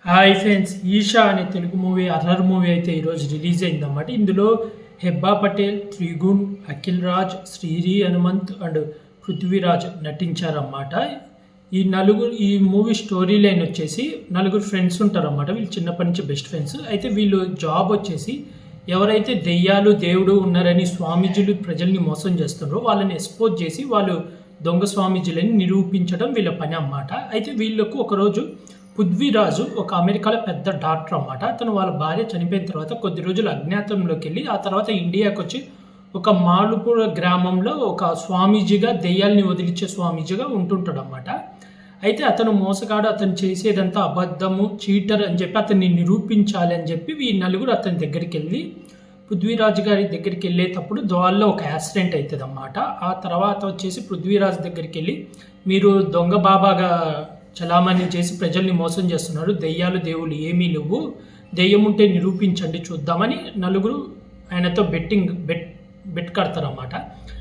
Hi friends, Isha అనే Telugu movie horror movie అయితే ఈరోజు రిలీజ్ అయిందన్నమాట. ఇందులో హెబ్బా పటేల్, త్రిగుణ్, అఖిల్ రాజ్, శ్రీరి హనుమంత్ అండ్ పృథ్వీరాజ్ నటించారన్నమాట. ఈ మూవీ స్టోరీ లైన్ వచ్చేసి నలుగురు ఫ్రెండ్స్ ఉంటారన్నమాట. వీళ్ళు చిన్నప్పటి నుంచి బెస్ట్ ఫ్రెండ్స్. అయితే వీళ్ళు జాబ్ వచ్చేసి ఎవరైతే దెయ్యాలు దేవుడు ఉన్నారని స్వామీజీలు ప్రజల్ని మోసం చేస్తున్నారో వాళ్ళని ఎక్స్పోజ్ చేసి వాళ్ళు దొంగ స్వామీజీలని నిరూపించడం వీళ్ళ పని అన్నమాట. అయితే వీళ్ళకు ఒకరోజు పృథ్వీరాజు ఒక అమెరికాలో పెద్ద డాక్టర్ అన్నమాట. అతను వాళ్ళ భార్య చనిపోయిన తర్వాత కొద్ది రోజులు అజ్ఞాతంలోకి వెళ్ళి ఆ తర్వాత ఇండియాకి వచ్చి ఒక మాలుపూర్ గ్రామంలో ఒక స్వామీజీగా దెయ్యాల్ని వదిలించే స్వామీజీగా ఉంటుంటాడు అన్నమాట. అయితే అతను మోసగాడు, అతను చేసేదంతా అబద్ధము, చీటర్ అని చెప్పి అతన్ని నిరూపించాలి అని చెప్పి ఈ నలుగురు అతని దగ్గరికి వెళ్ళి పృథ్వీరాజు గారి దగ్గరికి వెళ్ళేటప్పుడు ద్వాల్లో ఒక యాక్సిడెంట్ అవుతుంది అన్నమాట. ఆ తర్వాత వచ్చేసి పృథ్వీరాజు దగ్గరికి వెళ్ళి మీరు దొంగ బాబాగా చలామణి చేసి ప్రజల్ని మోసం చేస్తున్నారు, దెయ్యాలు దేవుళ్ళు ఏమీ లేవు, దెయ్యం ఉంటే నిరూపించండి చూద్దామని నలుగురు ఆయనతో బెట్ కడతారన్నమాట.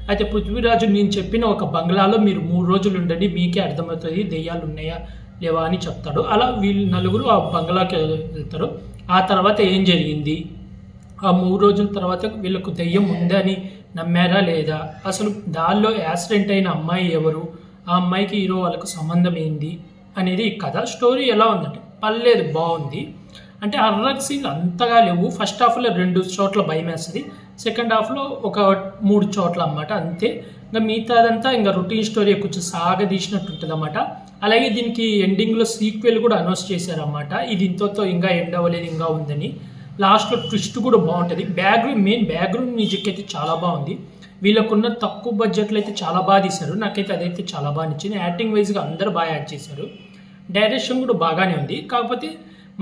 అయితే పృథ్వీరాజు నేను చెప్పిన ఒక బంగ్లాలో మీరు 3 రోజులు ఉండండి, మీకే అర్థమవుతుంది దెయ్యాలు ఉన్నాయా లేవా అని చెప్తాడు. అలా వీళ్ళు నలుగురు ఆ బంగ్లాకి వెళ్తారు. ఆ తర్వాత ఏం జరిగింది, ఆ 3 రోజుల తర్వాత వీళ్ళకు దెయ్యం ఉందని నమ్మారా లేదా, అసలు దానిలో యాక్సిడెంట్ అయిన అమ్మాయి ఎవరు, ఆ అమ్మాయికి హీరో వాళ్ళకు సంబంధం ఏంది అనేది కథ. స్టోరీ ఎలా ఉందంటే పర్లేదు, బాగుంది. అంటే హర్రర్ సీన్ అంతగా లేవు. ఫస్ట్ హాఫ్లో 2 చోట్ల భయం వేస్తుంది, సెకండ్ హాఫ్లో ఒక 3 చోట్ల అన్నమాట, అంతే. ఇంకా మిగతాదంతా ఇంకా రొటీన్ స్టోరీ కొంచెం సాగదీసినట్టు ఉంటుంది అన్నమాట. అలాగే దీనికి ఎండింగ్లో సీక్వెల్ కూడా అనౌన్స్ చేశారన్నమాట. ఇది ఇంతతో ఇంకా ఎండ్ అవ్వలేదు, ఇంకా ఉందని. లాస్ట్లో ట్విస్ట్ కూడా బాగుంటుంది. మెయిన్ బ్యాక్గ్రౌండ్ మ్యూజిక్ అయితే చాలా బాగుంది. వీళ్ళకున్న తక్కువ బడ్జెట్లో అయితే చాలా బాగా తీశారు. నాకైతే అదైతే చాలా బాగా నచ్చింది. యాక్టింగ్ వైజ్గా అందరూ బాగా యాడ్ చేశారు. డైరెక్షన్ కూడా బాగానే ఉంది. కాకపోతే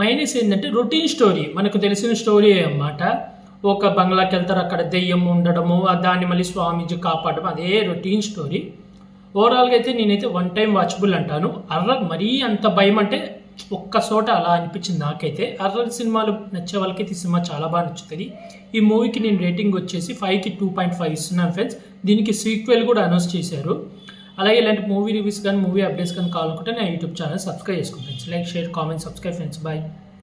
మైనస్ ఏంటంటే రొటీన్ స్టోరీ, మనకు తెలిసిన స్టోరీ అన్నమాట. ఒక బంగ్లాకి వెళ్తారు, అక్కడ దెయ్యం ఉండడము, దాన్ని మళ్ళీ స్వామీజీ కాపాడడం, అదే రొటీన్ స్టోరీ. ఓవరాల్గా అయితే నేనైతే 1 టైం వాచబుల్ అంటాను. హర్రర్ మరీ అంత భయం అంటే ఒక్క చోట అలా అనిపించింది నాకైతే. హర్రర్ సినిమాలు నచ్చే వాళ్ళకైతే ఈ సినిమా చాలా బాగా నచ్చుతుంది. ఈ మూవీకి నేను రేటింగ్ వచ్చేసి 5కి 2.5 ఇస్తున్నాను ఫ్రెండ్స్. దీనికి సీక్వెల్ కూడా అనౌన్స్ చేశారు. అలాగే ఇలాంటి మూవీ రివ్యూస్ కానీ మూవీ అప్డేట్స్ కానీ కావాలనుకుంటే నా యూట్యూబ్ ఛానల్ సబ్స్క్రైబ్ చేసుకోండి friends. Like, share, comment, subscribe friends. Bye.